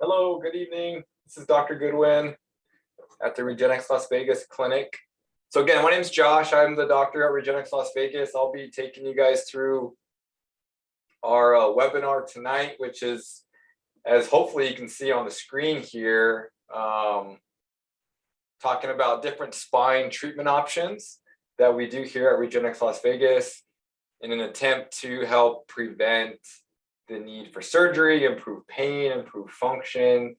Hello, good evening. This is Dr. Goodwin at the Regenexx Las Vegas clinic. So again, my name is Josh. I'm the doctor at Regenexx Las Vegas. I'll be taking you guys through our webinar tonight, which is, as hopefully you can see on the screen here, talking about different spine treatment options that we do here at Regenexx Las Vegas in an attempt to help prevent the need for surgery, improve pain, improve function.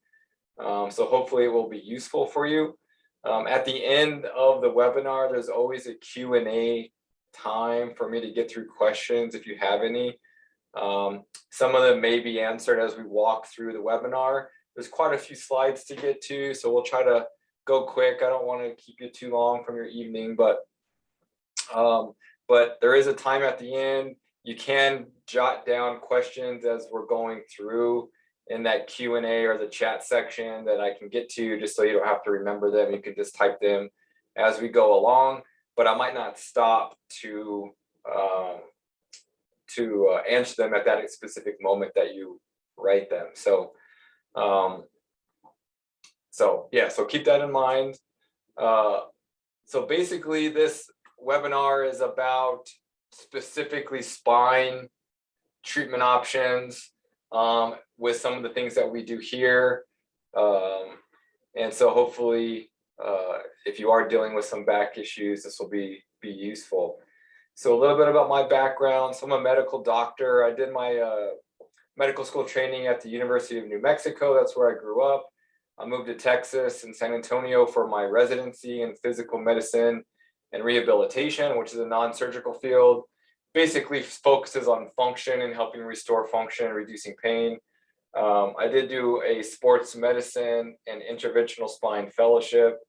So hopefully it will be useful for you. At the end of the webinar, there's always a Q&A time for me to get through questions if you have any. Some of them may be answered as we walk through the webinar. There's quite a few slides to get to, so we'll try to go quick. I don't want to keep you too long from your evening, but there is a time at the end. You can jot down questions as we're going through in that Q&A or the chat section that I can get to, just so you don't have to remember them. You can just type them as we go along, but I might not stop to answer them at that specific moment that you write them. So keep that in mind. So basically this webinar is about specifically spine treatment options with some of the things that we do here. And so hopefully if you are dealing with some back issues, this will be useful. So a little bit about my background. So I'm a medical doctor. I did my medical school training at the University of New Mexico. That's where I grew up. I moved to Texas and San Antonio for my residency in physical medicine and rehabilitation, which is a non-surgical field. Basically focuses on function and helping restore function and reducing pain. I did do a sports medicine and interventional spine fellowship,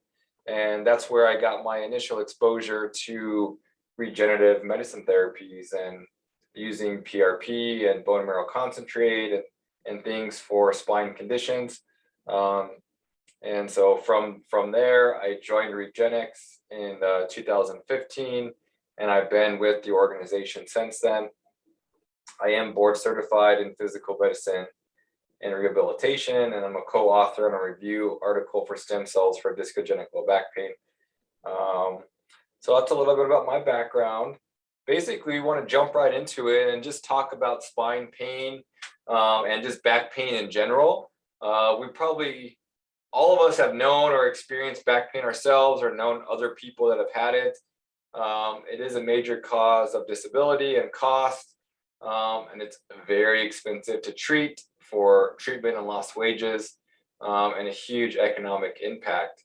and that's where I got my initial exposure to regenerative medicine therapies and using PRP and bone marrow concentrate and things for spine conditions. And so from there, I joined Regenexx in 2015, and I've been with the organization since then. I am board certified in physical medicine and rehabilitation, and I'm a co-author on a review article for stem cells for discogenic low back pain. So that's a little bit about my background. Basically, we want to jump right into it and just talk about spine pain and just back pain in general. All of us have known or experienced back pain ourselves or known other people that have had it. It is a major cause of disability and cost, and it's very expensive to treat for treatment and lost wages, and a huge economic impact.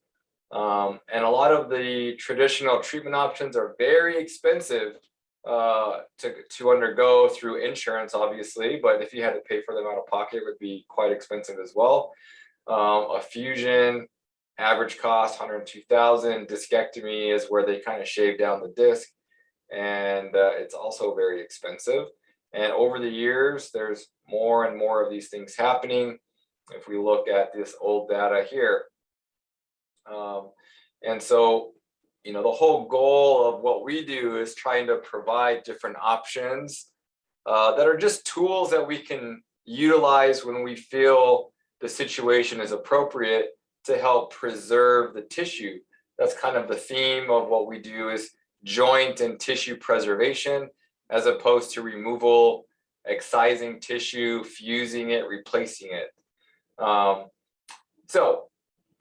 And a lot of the traditional treatment options are very expensive to undergo through insurance, obviously, but if you had to pay for them out of pocket, it would be quite expensive as well. A fusion, average cost $102,000. Discectomy is where they kind of shave down the disc, and it's also very expensive. And over the years, there's more and more of these things happening. If we look at this old data here, and so the whole goal of what we do is trying to provide different options that are just tools that we can utilize when we feel the situation is appropriate to help preserve the tissue. That's kind of the theme of what we do, is joint and tissue preservation, as opposed to removal, excising tissue, fusing it, replacing it. So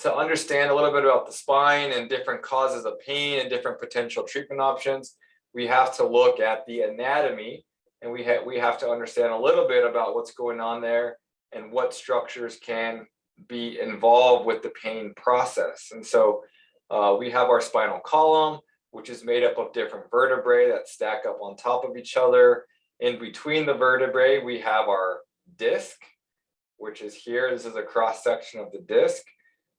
to understand a little bit about the spine and different causes of pain and different potential treatment options, we have to look at the anatomy, and we have to understand a little bit about what's going on there and what structures can be involved with the pain process. And so we have our spinal column, which is made up of different vertebrae that stack up on top of each other. In between the vertebrae, we have our disc, which is here. This is a cross section of the disc.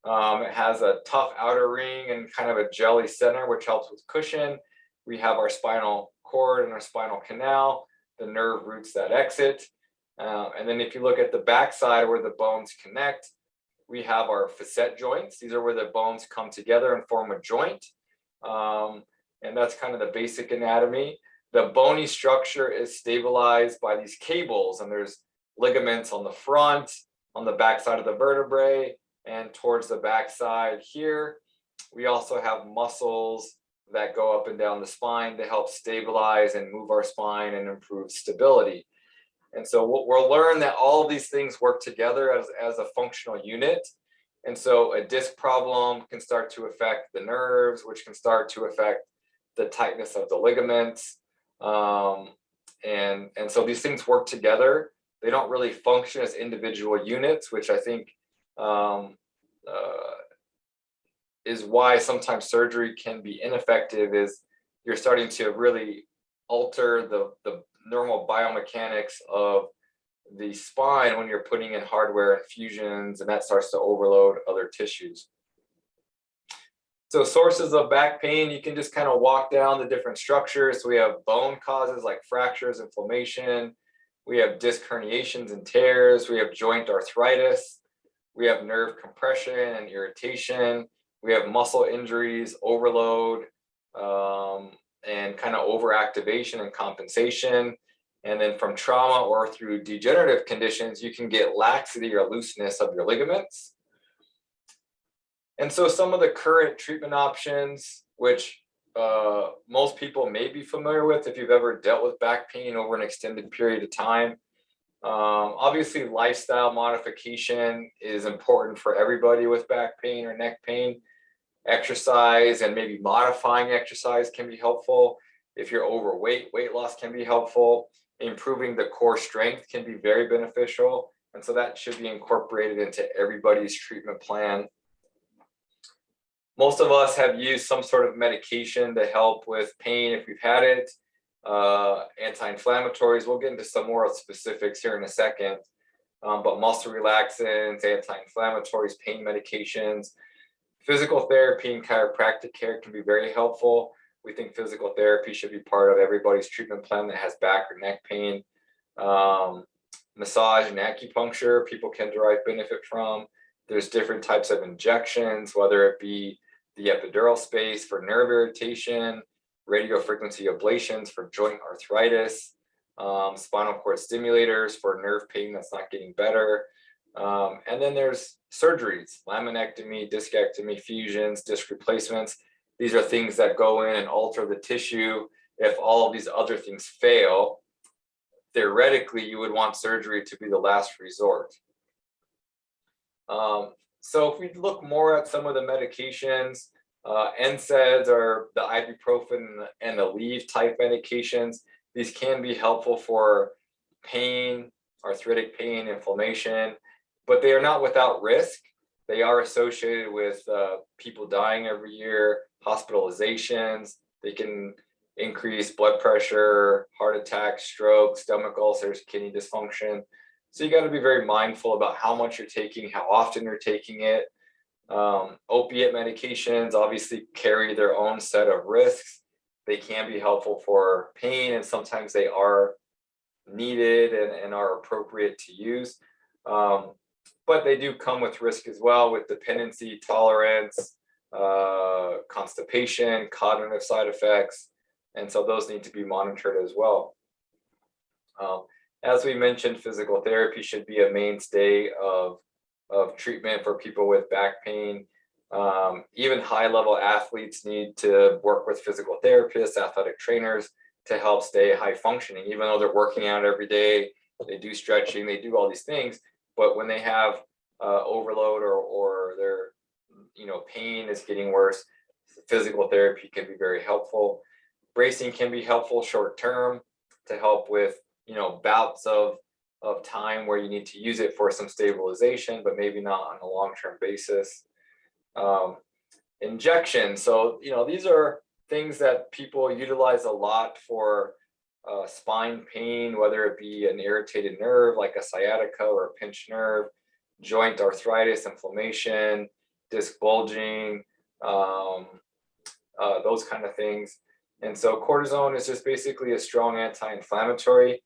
It has a tough outer ring and kind of a jelly center, which helps with cushion. We have our spinal cord and our spinal canal, the nerve roots that exit. And then if you look at the backside where the bones connect, we have our facet joints. These are where the bones come together and form a joint. And that's kind of the basic anatomy. The bony structure is stabilized by these cables, and there's ligaments on the front on the backside of the vertebrae and towards the backside here. We also have muscles that go up and down the spine to help stabilize and move our spine and improve stability. And so we'll learn that all of these things work together as a functional unit. And so a disc problem can start to affect the nerves, which can start to affect the tightness of the ligaments. And so these things work together. They don't really function as individual units, which I think is why sometimes surgery can be ineffective, is you're starting to really alter the normal biomechanics of the spine when you're putting in hardware infusions, and that starts to overload other tissues. So sources of back pain, you can just kind of walk down the different structures. So we have bone causes like fractures, inflammation. We have disc herniations and tears. We have joint arthritis. We have nerve compression and irritation. We have muscle injuries, overload, and kind of overactivation and compensation. And then from trauma or through degenerative conditions, you can get laxity or looseness of your ligaments. And so some of the current treatment options, which most people may be familiar with if you've ever dealt with back pain over an extended period of time. Obviously, lifestyle modification is important for everybody with back pain or neck pain. Exercise and maybe modifying exercise can be helpful. If you're overweight, weight loss can be helpful. Improving the core strength can be very beneficial. And so that should be incorporated into everybody's treatment plan. Most of us have used some sort of medication to help with pain if we've had it. Anti-inflammatories, we'll get into some more specifics here in a second. But muscle relaxants, anti-inflammatories, pain medications. Physical therapy and chiropractic care can be very helpful. We think physical therapy should be part of everybody's treatment plan that has back or neck pain. Massage and acupuncture, people can derive benefit from. There's different types of injections, whether it be the epidural space for nerve irritation, radiofrequency ablations for joint arthritis, spinal cord stimulators for nerve pain that's not getting better. And then there's surgeries, laminectomy, discectomy, fusions, disc replacements. These are things that go in and alter the tissue. If all of these other things fail, theoretically, you would want surgery to be the last resort. So if we look more at some of the medications, NSAIDs are the ibuprofen and the Aleve type medications. These can be helpful for pain, arthritic pain, inflammation, but they are not without risk. They are associated with people dying every year, hospitalizations. They can increase blood pressure, heart attack, stroke, stomach ulcers, kidney dysfunction. So you got to be very mindful about how much you're taking, how often you're taking it. Opiate medications obviously carry their own set of risks. They can be helpful for pain, and sometimes they are needed and are appropriate to use. But they do come with risk as well, with dependency, tolerance, constipation, cognitive side effects. And so those need to be monitored as well. As we mentioned, physical therapy should be a mainstay of treatment for people with back pain. Even high-level athletes need to work with physical therapists, athletic trainers to help stay high functioning, even though they're working out every day, they do stretching, they do all these things. But when they have overload or their pain is getting worse, physical therapy can be very helpful. Bracing can be helpful short term to help with bouts of time where you need to use it for some stabilization, but maybe not on a long-term basis. Injections. So these are things that people utilize a lot for spine pain, whether it be an irritated nerve like a sciatica or a pinched nerve, joint arthritis, inflammation, disc bulging, those kind of things. And so cortisone is just basically a strong anti-inflammatory.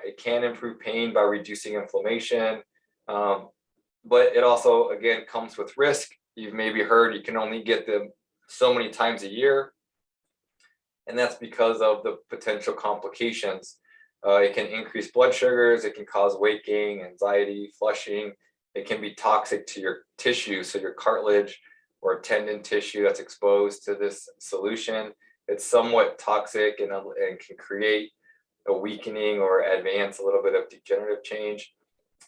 It can improve pain by reducing inflammation, but it also, again, comes with risk. You've maybe heard you can only get them so many times a year, and that's because of the potential complications. It can increase blood sugars. It can cause weight gain, anxiety, flushing. It can be toxic to your tissue, so your cartilage or tendon tissue that's exposed to this solution. It's somewhat toxic and can create a weakening or advance a little bit of degenerative change.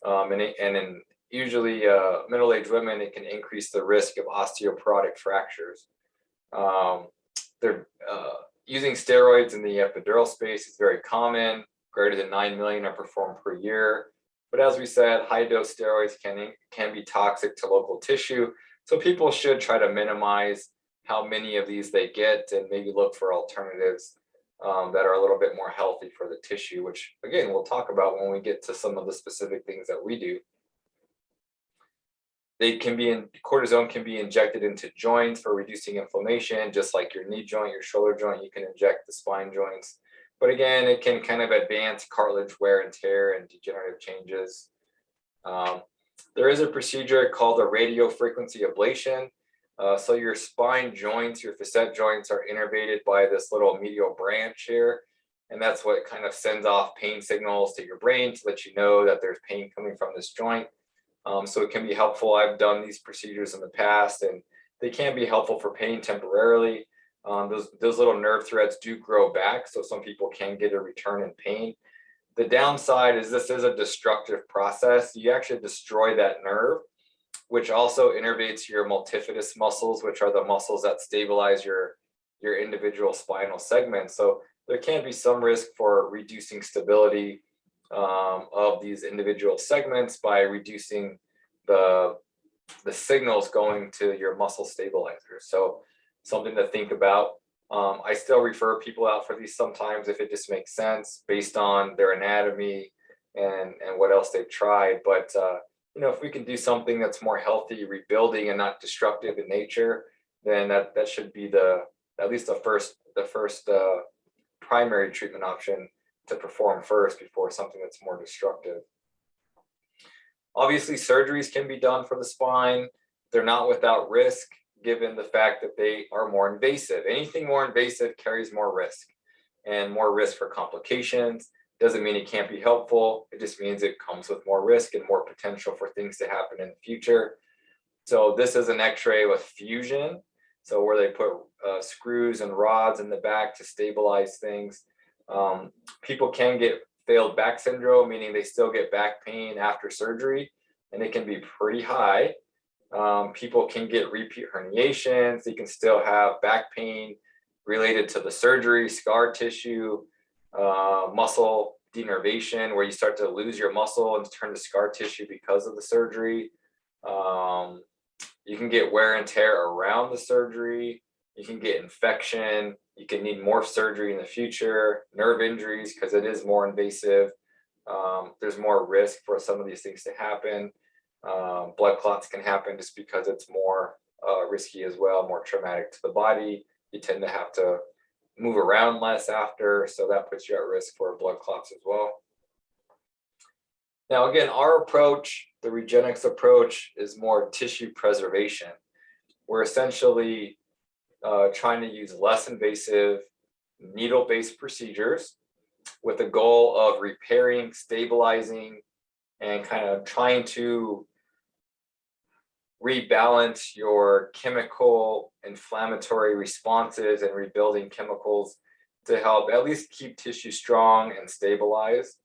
And in usually middle-aged women, it can increase the risk of osteoporotic fractures. They're using steroids in the epidural space is very common. Greater than 9 million are performed per year. But as we said, high-dose steroids can be toxic to local tissue. So people should try to minimize how many of these they get and maybe look for alternatives that are a little bit more healthy for the tissue, which again, we'll talk about when we get to some of the specific things that we do. Cortisone can be injected into joints for reducing inflammation, just like your knee joint, your shoulder joint, you can inject the spine joints. But again, it can kind of advance cartilage wear and tear and degenerative changes. There is a procedure called a radiofrequency ablation. So your spine joints, your facet joints are innervated by this little medial branch here. And that's what kind of sends off pain signals to your brain to let you know that there's pain coming from this joint. So it can be helpful. I've done these procedures in the past and they can be helpful for pain temporarily. Those little nerve threads do grow back, so some people can get a return in pain. The downside is this is a destructive process. You actually destroy that nerve, which also innervates your multifidus muscles, which are the muscles that stabilize your individual spinal segments. So there can be some risk for reducing stability of these individual segments by reducing the signals going to your muscle stabilizers. So something to think about. I still refer people out for these sometimes if it just makes sense based on their anatomy and what else they've tried. But you know, if we can do something that's more healthy, rebuilding and not destructive in nature, then that should be at least the first primary treatment option to perform first before something that's more destructive. Obviously, surgeries can be done for the spine. They're not without risk, given the fact that they are more invasive. Anything more invasive carries more risk and more risk for complications. Doesn't mean it can't be helpful. It just means it comes with more risk and more potential for things to happen in the future. So this is an x-ray with fusion. So where they put screws and rods in the back to stabilize things. People can get failed back syndrome, meaning they still get back pain after surgery, and it can be pretty high. People can get repeat herniations. They can still have back pain related to the surgery, scar tissue, muscle denervation, where you start to lose your muscle and turn to scar tissue because of the surgery. You can get wear and tear around the surgery. You can get infection. You can need more surgery in the future, nerve injuries, because it is more invasive. There's more risk for some of these things to happen. Blood clots can happen just because it's more risky as well, more traumatic to the body. You tend to have to move around less after, so that puts you at risk for blood clots as well. Now, again, our approach, the Regenexx approach, is more tissue preservation. We're essentially trying to use less invasive needle-based procedures with the goal of repairing, stabilizing, and kind of trying to rebalance your chemical inflammatory responses and rebuilding chemicals to help at least keep tissue strong and stabilized.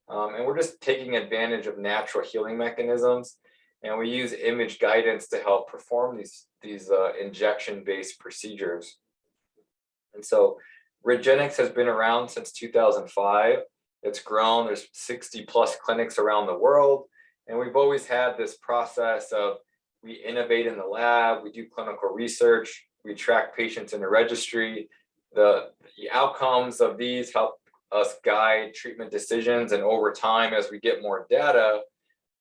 And we're just taking advantage of natural healing mechanisms, and we use image guidance to help perform these injection-based procedures. And so Regenexx has been around since 2005. It's grown. There's 60 plus clinics around the world, and we've always had this process of we innovate in the lab, we do clinical research, we track patients in a registry. The outcomes of these help us guide treatment decisions, and over time, as we get more data,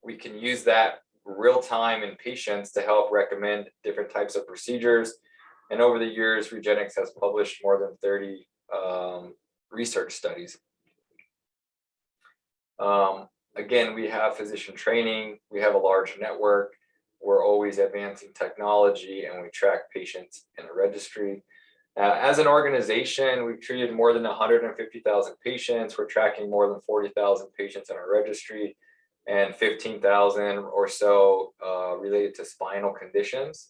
we can use that real time in patients to help recommend different types of procedures. And over the years, Regenexx has published more than 30 research studies. Again, we have physician training, we have a large network, we're always advancing technology, and we track patients in a registry. As an organization, we've treated more than 150,000 patients. We're tracking more than 40,000 patients in our registry and 15,000 or so related to spinal conditions.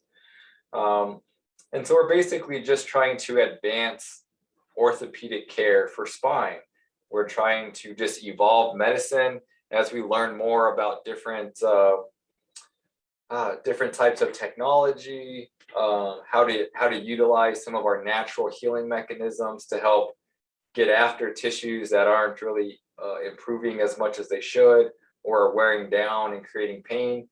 And so we're basically just trying to advance orthopedic care for spine. We're trying to just evolve medicine as we learn more about different types of technology, how to utilize some of our natural healing mechanisms to help get after tissues that aren't really improving as much as they should or are wearing down and creating pain,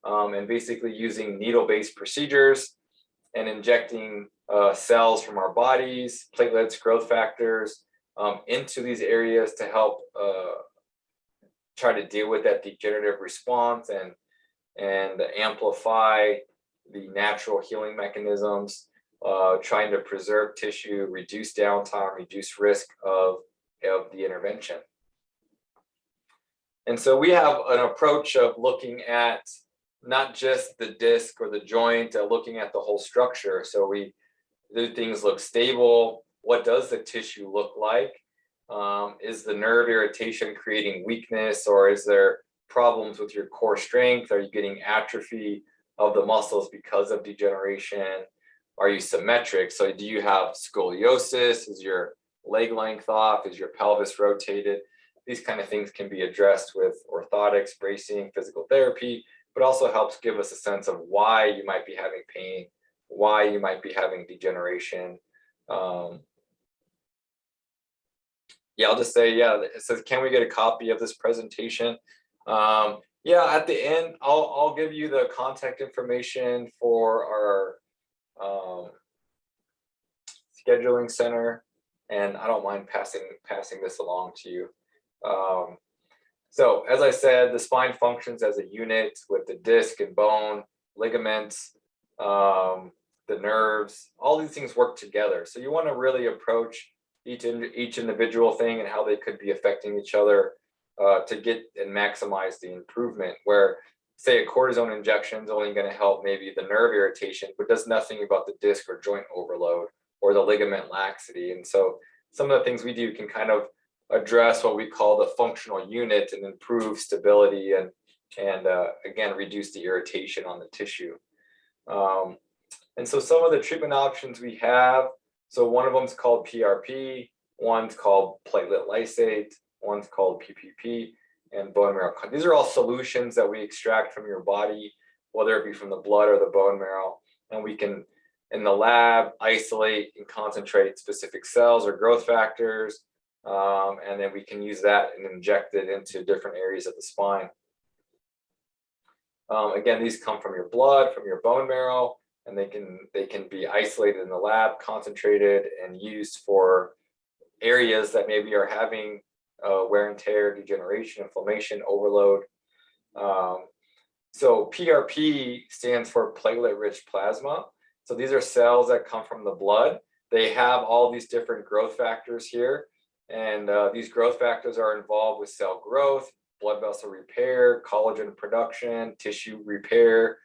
and basically using needle-based procedures and injecting cells from our bodies, platelets, growth factors, into these areas to help try to deal with that degenerative response and amplify the natural healing mechanisms, trying to preserve tissue, reduce downtime, reduce risk of the intervention. And so we have an approach of looking at not just the disc or the joint, looking at the whole structure. So do things look stable? What does the tissue look like? Is the nerve irritation creating weakness, or is there problems with your core strength? Are you getting atrophy of the muscles because of degeneration? Are you symmetric? So do you have scoliosis? Is your leg length off? Is your pelvis rotated? These kind of things can be addressed with orthotics, bracing, physical therapy, but also helps give us a sense of why you might be having pain, why you might be having degeneration. I'll just say, it says, can we get a copy of this presentation? At the end, I'll give you the contact information for our scheduling center, and I don't mind passing this along to you. So as I said, the spine functions as a unit with the disc and bone, ligaments, the nerves, all these things work together. So you want to really approach each individual thing and how they could be affecting each other to get and maximize the improvement. Where, say, a cortisone injection is only going to help maybe the nerve irritation, but does nothing about the disc or joint overload or the ligament laxity. And so some of the things we do can kind of address what we call the functional unit and improve stability and again, reduce the irritation on the tissue. And so some of the treatment options we have, so one of them is called PRP, one's called platelet lysate, one's called PPP, and bone marrow. These are all solutions that we extract from your body, whether it be from the blood or the bone marrow, and we can, in the lab, isolate and concentrate specific cells or growth factors, and then we can use that and inject it into different areas of the spine. Again, these come from your blood, from your bone marrow, and they can be isolated in the lab, concentrated, and used for areas that maybe are having wear and tear, degeneration, inflammation, overload. So PRP stands for platelet-rich plasma. So these are cells that come from the blood. They have all these different growth factors here, and these growth factors are involved with cell growth, blood vessel repair, collagen production, tissue repair,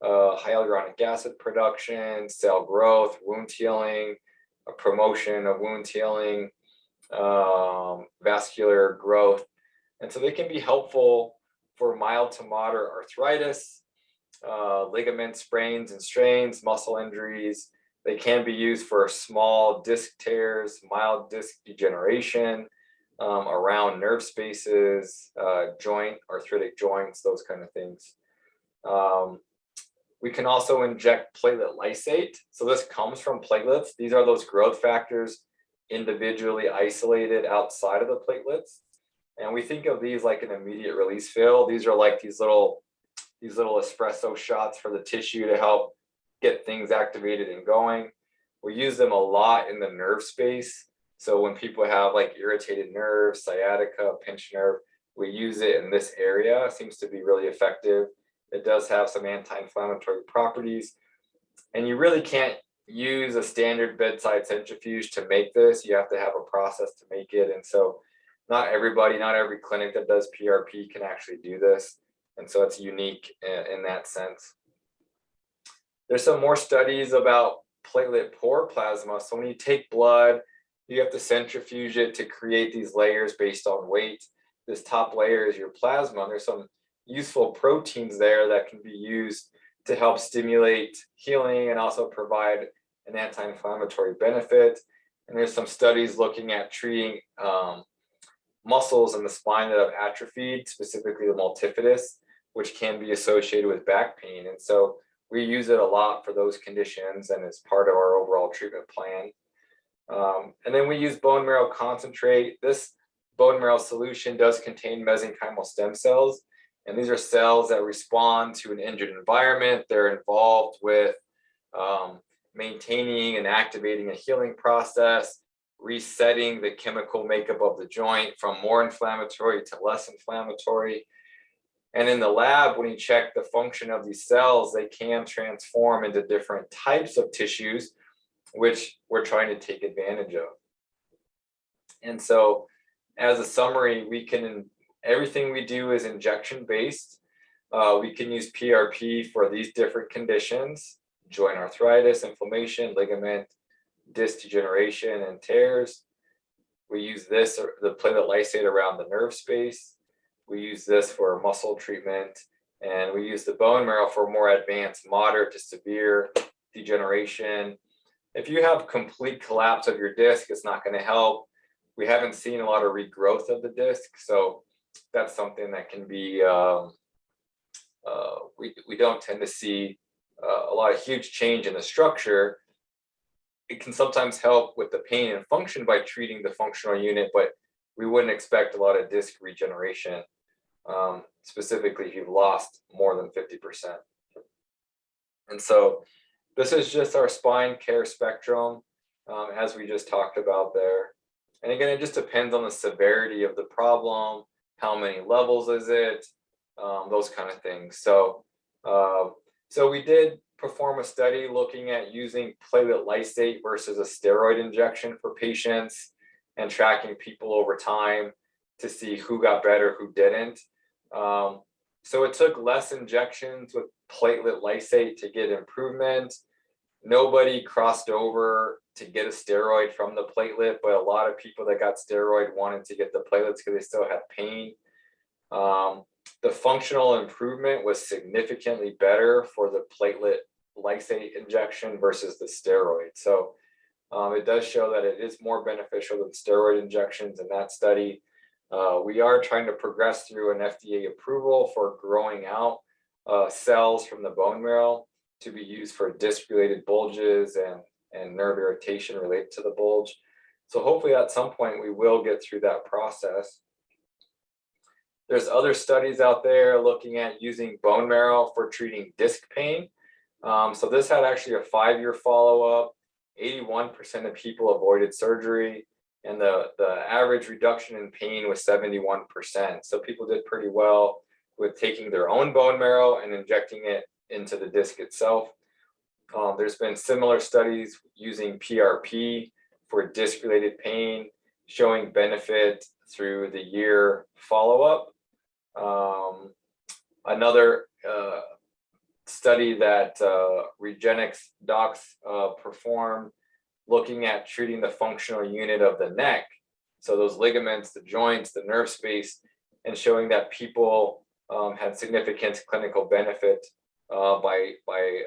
hyaluronic acid production, cell growth, wound healing, a promotion of wound healing, vascular growth. And so they can be helpful for mild to moderate arthritis, ligament sprains and strains, muscle injuries. They can be used for small disc tears, mild disc degeneration, around nerve spaces, joint, arthritic joints, those kind of things. We can also inject platelet lysate. So this comes from platelets. These are those growth factors individually isolated outside of the platelets. And we think of these like an immediate release fill. These are like these little espresso shots for the tissue to help get things activated and going. We use them a lot in the nerve space. So when people have like irritated nerves, sciatica, pinched nerve, we use it in this area. It seems to be really effective. It does have some anti-inflammatory properties. And you really can't use a standard bedside centrifuge to make this. You have to have a process to make it. And so not everybody, not every clinic that does PRP can actually do this. And so it's unique in that sense. There's some more studies about platelet poor plasma. So when you take blood, you have to centrifuge it to create these layers based on weight. This top layer is your plasma. There's some useful proteins there that can be used to help stimulate healing and also provide an anti-inflammatory benefit. And there's some studies looking at treating muscles in the spine that have atrophied, specifically the multifidus, which can be associated with back pain. And so we use it a lot for those conditions and it's part of our overall treatment plan. And then we use bone marrow concentrate. This bone marrow solution does contain mesenchymal stem cells. And these are cells that respond to an injured environment. They're involved with maintaining and activating a healing process, resetting the chemical makeup of the joint from more inflammatory to less inflammatory. And in the lab, when you check the function of these cells, they can transform into different types of tissues, which we're trying to take advantage of. And so as a summary, everything we do is injection based. We can use PRP for these different conditions: joint arthritis, inflammation, ligament, disc degeneration, and tears. We use this, or the platelet lysate, around the nerve space. We use this for muscle treatment, and we use the bone marrow for more advanced, moderate to severe degeneration. If you have complete collapse of your disc, it's not going to help. We haven't seen a lot of regrowth of the disc, so that's something that can be, we don't tend to see a lot of huge change in the structure. It can sometimes help with the pain and function by treating the functional unit, but we wouldn't expect a lot of disc regeneration, specifically if you've lost more than 50%. And so this is just our spine care spectrum, as we just talked about there. And again, it just depends on the severity of the problem, how many levels is it, those kind of things. So we did perform a study looking at using platelet lysate versus a steroid injection for patients and tracking people over time to see who got better, who didn't. So it took less injections with platelet lysate to get improvement. Nobody crossed over to get a steroid from the platelet, but a lot of people that got steroid wanted to get the platelets because they still had pain. The functional improvement was significantly better for the platelet lysate injection versus the steroid. So it does show that it is more beneficial than steroid injections in that study. We are trying to progress through an FDA approval for growing out cells from the bone marrow to be used for disc-related bulges and nerve irritation related to the bulge. So hopefully at some point we will get through that process. There's other studies out there looking at using bone marrow for treating disc pain. So this had actually a 5-year follow-up. 81% of people avoided surgery, and the average reduction in pain was 71%. So people did pretty well with taking their own bone marrow and injecting it into the disc itself. There's been similar studies using PRP for disc-related pain, showing benefit through the year follow-up. Another study that Regenexx docs performed, looking at treating the functional unit of the neck, so those ligaments, the joints, the nerve space, and showing that people had significant clinical benefit by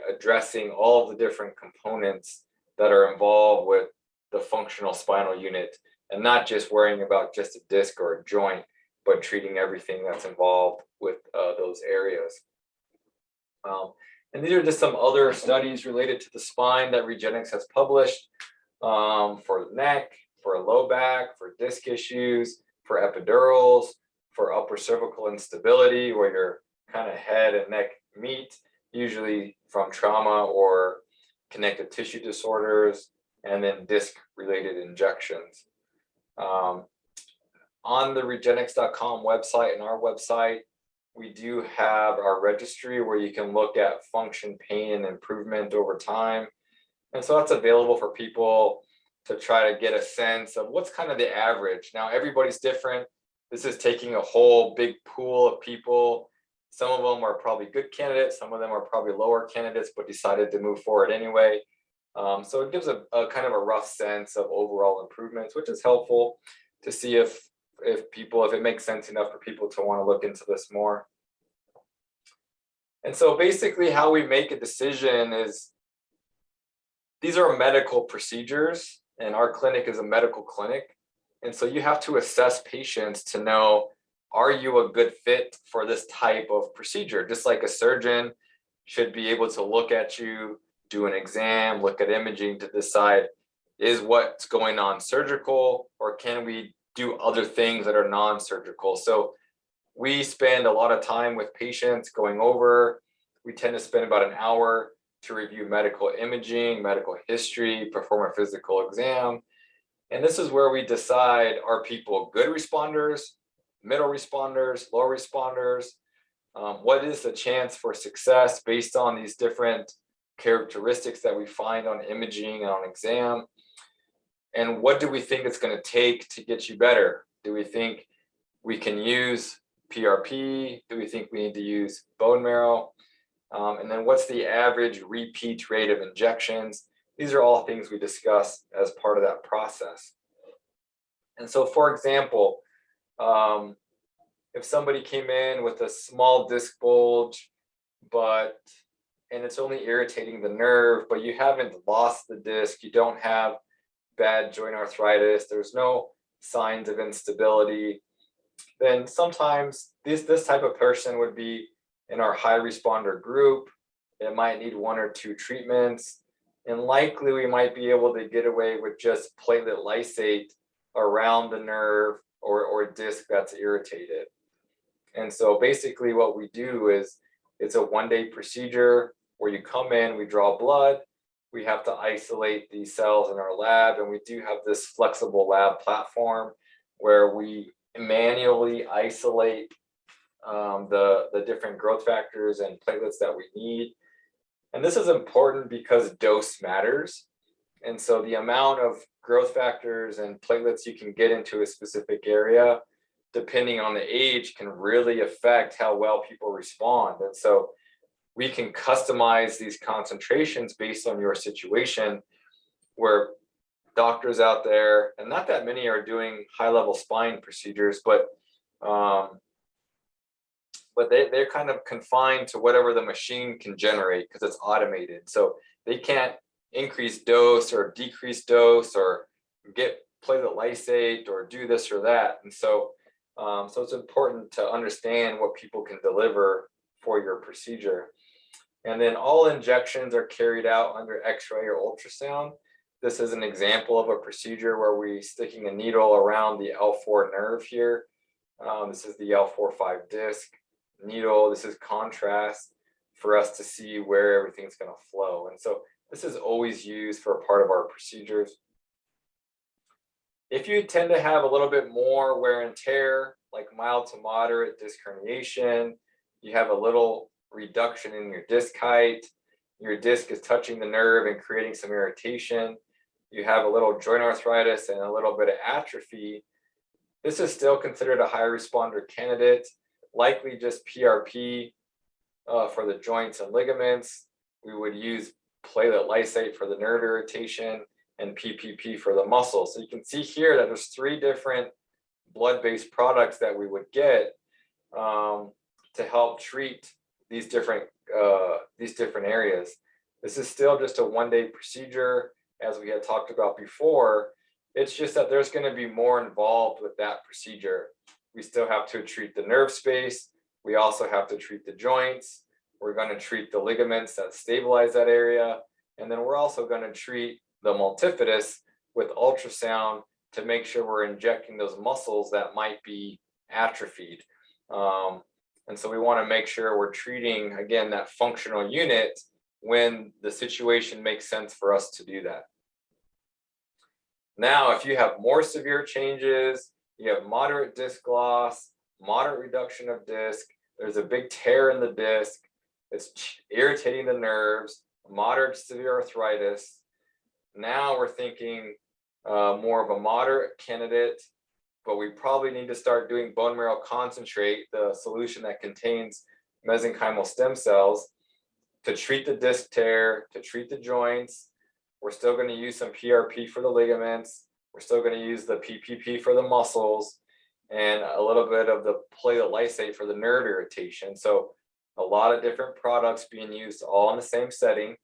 addressing all of the different components that are involved with the functional spinal unit, and not just worrying about just a disc or a joint, but treating everything that's involved with those areas. And these are just some other studies related to the spine that Regenexx has published for the neck, for low back, for disc issues, for epidurals, for upper cervical instability, where your kind of head and neck meet, usually from trauma or connective tissue disorders, and then disc-related injections. On the regenexx.com website and our website, we do have our registry where you can look at function, pain, and improvement over time. And so that's available for people to try to get a sense of what's kind of the average. Now, everybody's different. This is taking a whole big pool of people. Some of them are probably good candidates. Some of them are probably lower candidates, but decided to move forward anyway. So it gives a kind of a rough sense of overall improvements, which is helpful to see if it makes sense enough for people to want to look into this more. And so basically how we make a decision is, these are medical procedures and our clinic is a medical clinic. And so you have to assess patients to know, are you a good fit for this type of procedure? Just like a surgeon should be able to look at you, do an exam, look at imaging to decide, is what's going on surgical, or can we do other things that are non-surgical? So we spend a lot of time with patients going over. We tend to spend about an hour to review medical imaging, medical history, perform a physical exam. And this is where we decide, are people good responders, middle responders, low responders? What is the chance for success based on these different characteristics that we find on imaging and on exam? And what do we think it's going to take to get you better? Do we think we can use PRP? Do we think we need to use bone marrow? And then what's the average repeat rate of injections? These are all things we discuss as part of that process. And so, for example, if somebody came in with a small disc bulge, and it's only irritating the nerve, but you haven't lost the disc, you don't have bad joint arthritis, there's no signs of instability, then sometimes this type of person would be in our high responder group. It might need 1 or 2 treatments, and likely we might be able to get away with just platelet lysate around the nerve or disc that's irritated. And so basically what we do is, it's a 1-day procedure where you come in, we draw blood, we have to isolate these cells in our lab, and we do have this flexible lab platform where we manually isolate the different growth factors and platelets that we need. And this is important because dose matters. And so the amount of growth factors and platelets you can get into a specific area, depending on the age, can really affect how well people respond. And so we can customize these concentrations based on your situation, where doctors out there, and not that many are doing high-level spine procedures, but they're kind of confined to whatever the machine can generate because it's automated. So they can't increase dose or decrease dose or get platelet lysate or do this or that. And so it's important to understand what people can deliver for your procedure. And then all injections are carried out under X-ray or ultrasound. This is an example of a procedure where we're sticking a needle around the L4 nerve here. This is the L4-5 disc needle. This is contrast for us to see where everything's going to flow. And so this is always used for a part of our procedures. If you tend to have a little bit more wear and tear, like mild to moderate disc herniation, you have a little reduction in your disc height, your disc is touching the nerve and creating some irritation, you have a little joint arthritis and a little bit of atrophy, this is still considered a high responder candidate, likely just PRP for the joints and ligaments. We would use platelet lysate for the nerve irritation and PPP for the muscle. So you can see here that there's 3 different blood-based products that we would get to help treat these different areas. This is still just a 1-day procedure, as we had talked about before. It's just that there's going to be more involved with that procedure. We still have to treat the nerve space. We also have to treat the joints. We're going to treat the ligaments that stabilize that area. And then we're also going to treat the multifidus with ultrasound to make sure we're injecting those muscles that might be atrophied. And so we want to make sure we're treating, again, that functional unit when the situation makes sense for us to do that. Now, if you have more severe changes, you have moderate disc loss, moderate reduction of disc, there's a big tear in the disc, it's irritating the nerves, moderate severe arthritis. Now we're thinking more of a moderate candidate, but we probably need to start doing bone marrow concentrate, the solution that contains mesenchymal stem cells, to treat the disc tear, to treat the joints. We're still going to use some PRP for the ligaments. We're still going to use the PPP for the muscles, and a little bit of the platelet lysate for the nerve irritation. So a lot of different products being used all in the same setting.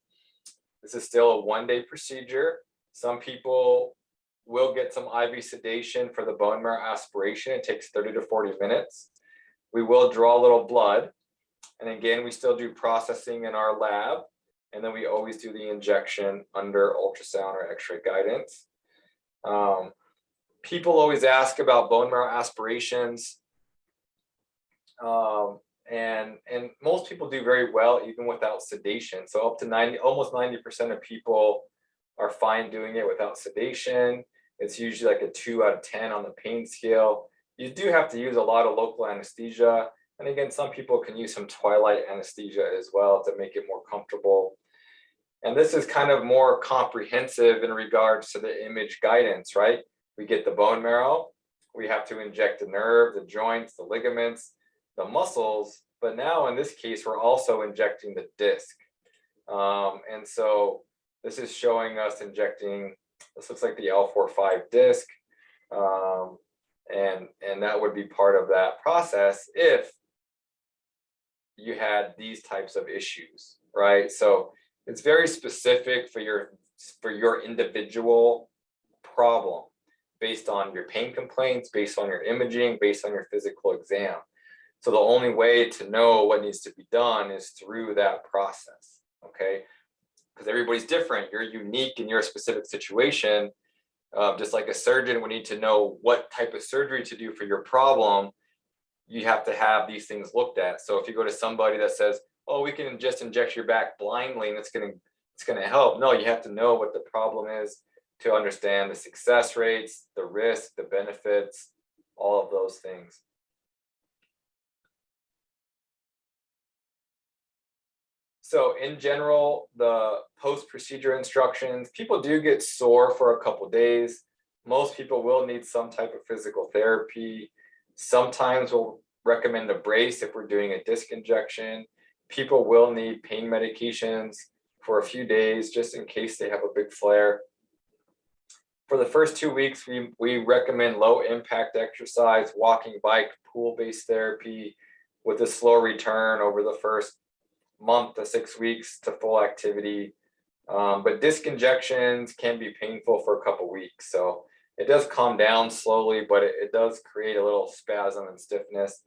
This is still a one-day procedure. Some people will get some IV sedation for the bone marrow aspiration. It takes 30 to 40 minutes. We will draw a little blood. And again, we still do processing in our lab. And then we always do the injection under ultrasound or X-ray guidance. People always ask about bone marrow aspirations. And most people do very well even without sedation. So up to almost 90% of people are fine doing it without sedation. It's usually like a 2 out of 10 on the pain scale. You do have to use a lot of local anesthesia. And again, some people can use some twilight anesthesia as well to make it more comfortable. And this is kind of more comprehensive in regards to the image guidance, right? We get the bone marrow, we have to inject the nerve, the joints, the ligaments, the muscles, but now in this case, we're also injecting the disc. And so this is showing us injecting, this looks like the L4-5 disc. And that would be part of that process if you had these types of issues, right? So it's very specific for your individual problem based on your pain complaints, based on your imaging, based on your physical exam. So the only way to know what needs to be done is through that process, okay? Because everybody's different. You're unique in your specific situation. Just like a surgeon would need to know what type of surgery to do for your problem, you have to have these things looked at. So if you go to somebody that says, oh, we can just inject your back blindly and it's gonna help. No, you have to know what the problem is to understand the success rates, the risk, the benefits, all of those things. So in general, the post-procedure instructions, people do get sore for a couple days. Most people will need some type of physical therapy. Sometimes we'll recommend a brace if we're doing a disc injection. People will need pain medications for a few days just in case they have a big flare. For the first 2 weeks, we recommend low impact exercise, walking, bike, pool-based therapy with a slow return over the first month to 6 weeks to full activity. But disc injections can be painful for a couple weeks. So it does calm down slowly, but it does create a little spasm and stiffness.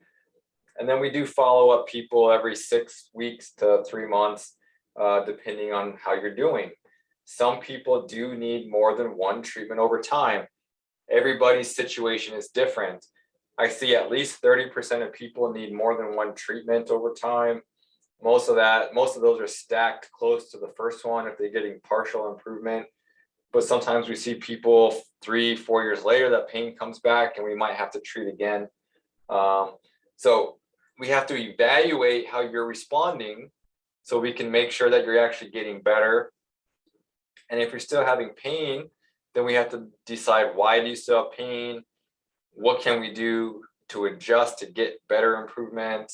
And then we do follow up people every 6 weeks to 3 months, depending on how you're doing. Some people do need more than one treatment over time. Everybody's situation is different. I see at least 30% of people need more than one treatment over time. Most of those are stacked close to the first one if they're getting partial improvement. But sometimes we see people 3-4 years later that pain comes back and we might have to treat again. So we have to evaluate how you're responding so we can make sure that you're actually getting better. And if you're still having pain, then we have to decide, why do you still have pain? What can we do to adjust to get better improvement?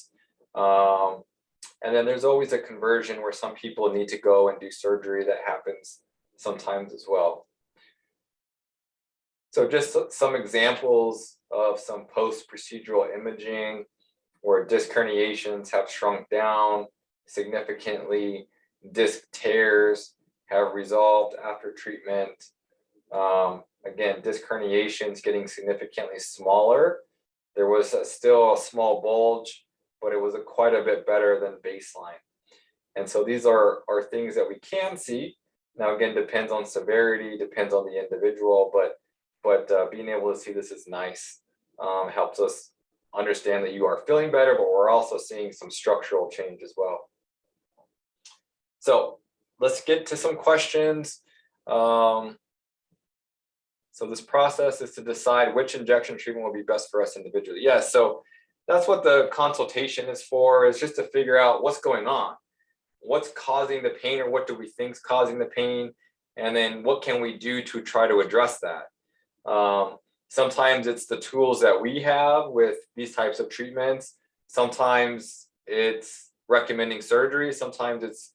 And then there's always a conversion where some people need to go and do surgery. That happens sometimes as well. So just some examples of some post-procedural imaging where disc herniations have shrunk down significantly, disc tears have resolved after treatment. Again, disc herniations getting significantly smaller. There was still a small bulge, but it was quite a bit better than baseline. And so these are things that we can see. Now, again, depends on severity, depends on the individual, but being able to see this is nice. Helps us understand that you are feeling better, but we're also seeing some structural change as well. So let's get to some questions. So this process is to decide which injection treatment will be best for us individually. Yes, so that's what the consultation is for, is just to figure out what's going on. What's causing the pain, or what do we think is causing the pain? And then what can we do to try to address that? Sometimes it's the tools that we have with these types of treatments. Sometimes it's recommending surgery. Sometimes it's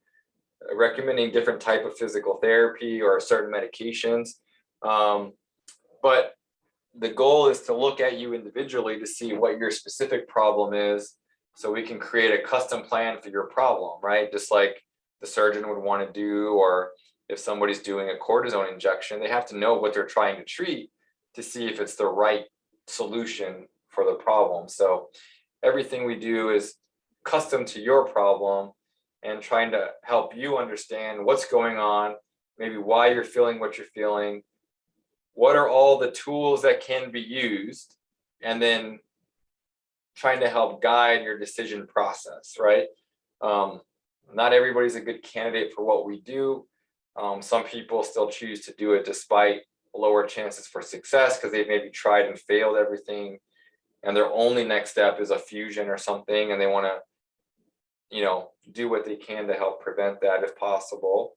recommending different type of physical therapy or certain medications. But the goal is to look at you individually to see what your specific problem is, so we can create a custom plan for your problem, right? Just like the surgeon would want to do, or if somebody's doing a cortisone injection, they have to know what they're trying to treat to see if it's the right solution for the problem. So everything we do is custom to your problem and trying to help you understand what's going on, maybe why you're feeling what you're feeling, what are all the tools that can be used, and then trying to help guide your decision process, right? Not everybody's a good candidate for what we do. Some people still choose to do it despite lower chances for success because they've maybe tried and failed everything, and their only next step is a fusion or something, and they want to, do what they can to help prevent that if possible.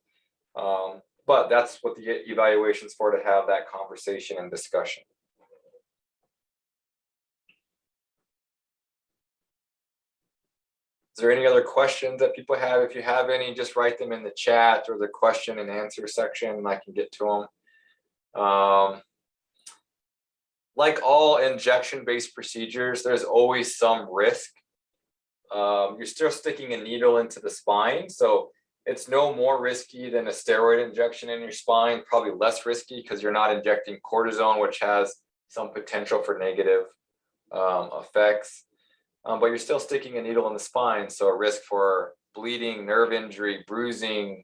But that's what the evaluation's for, to have that conversation and discussion. Is there any other questions that people have? If you have any, just write them in the chat or the question and answer section, and I can get to them. Like all injection-based procedures, there's always some risk. You're still sticking a needle into the spine, so it's no more risky than a steroid injection in your spine, probably less risky because you're not injecting cortisone, which has some potential for negative effects. But you're still sticking a needle in the spine, so a risk for bleeding, nerve injury, bruising.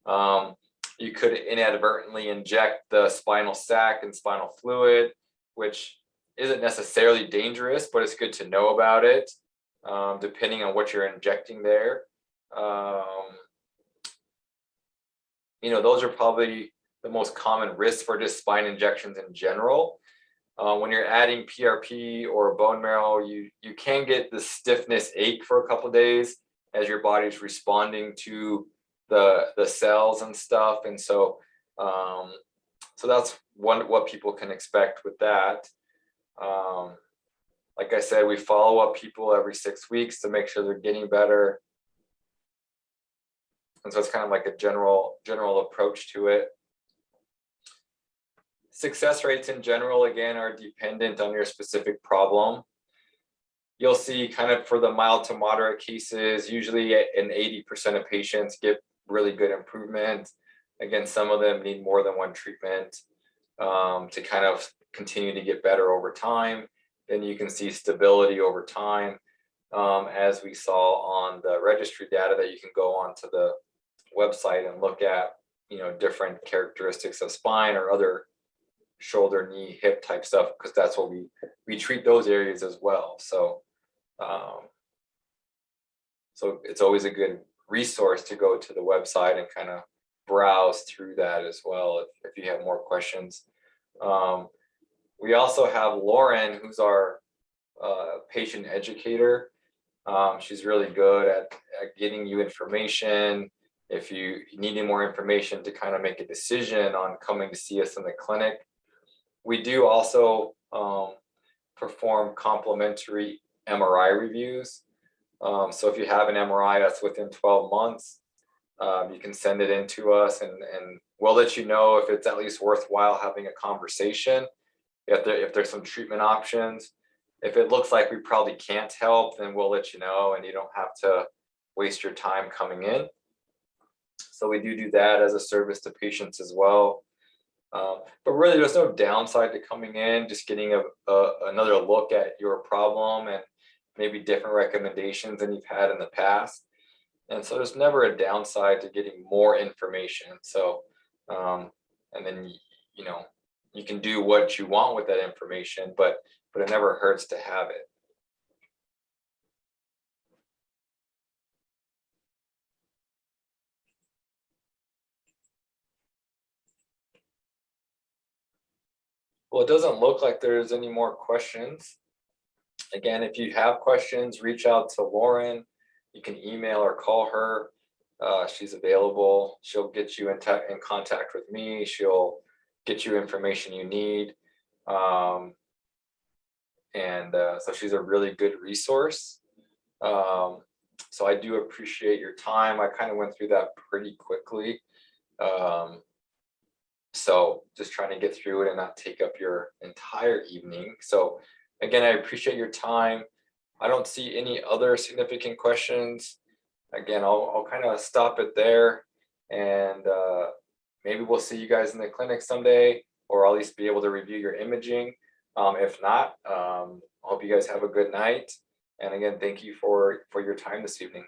You could inadvertently inject the spinal sac and spinal fluid, which isn't necessarily dangerous, but it's good to know about it, depending on what you're injecting there. Those are probably the most common risks for just spine injections in general. When you're adding PRP or bone marrow, you can get the stiffness ache for a couple of days as your body's responding to the cells and stuff. And so that's what people can expect with that. Like I said, we follow up people every 6 weeks to make sure they're getting better. And so it's kind of like a general approach to it. Success rates in general, again, are dependent on your specific problem. You'll see kind of for the mild to moderate cases, usually in 80% of patients get really good improvement. Again, some of them need more than one treatment to kind of continue to get better over time. Then you can see stability over time, as we saw on the registry data that you can go onto the website and look at, different characteristics of spine or other shoulder, knee, hip type stuff, because that's what we treat those areas as well. So it's always a good resource to go to the website and kind of browse through that as well if you have more questions. We also have Lauren, who's our patient educator. She's really good at getting you information. If you need any more information to kind of make a decision on coming to see us in the clinic. We do also perform complimentary MRI reviews. So if you have an MRI that's within 12 months, you can send it in to us, and we'll let you know if it's at least worthwhile having a conversation, if there's some treatment options. If it looks like we probably can't help, then we'll let you know, and you don't have to waste your time coming in. So we do that as a service to patients as well. But really, there's no downside to coming in, just getting another look at your problem and maybe different recommendations than you've had in the past. And so there's never a downside to getting more information. So, and then, you can do what you want with that information, but it never hurts to have it. Well, it doesn't look like there's any more questions. Again, if you have questions, reach out to Lauren. You can email or call her. She's available. She'll get you in contact with me. She'll get you information you need. So she's a really good resource. So I do appreciate your time. I kind of went through that pretty quickly. So just trying to get through it and not take up your entire evening. So again, I appreciate your time. I don't see any other significant questions. Again, I'll kind of stop it there, and maybe we'll see you guys in the clinic someday, or I'll at least be able to review your imaging. If not, I hope you guys have a good night. And again, thank you for your time this evening.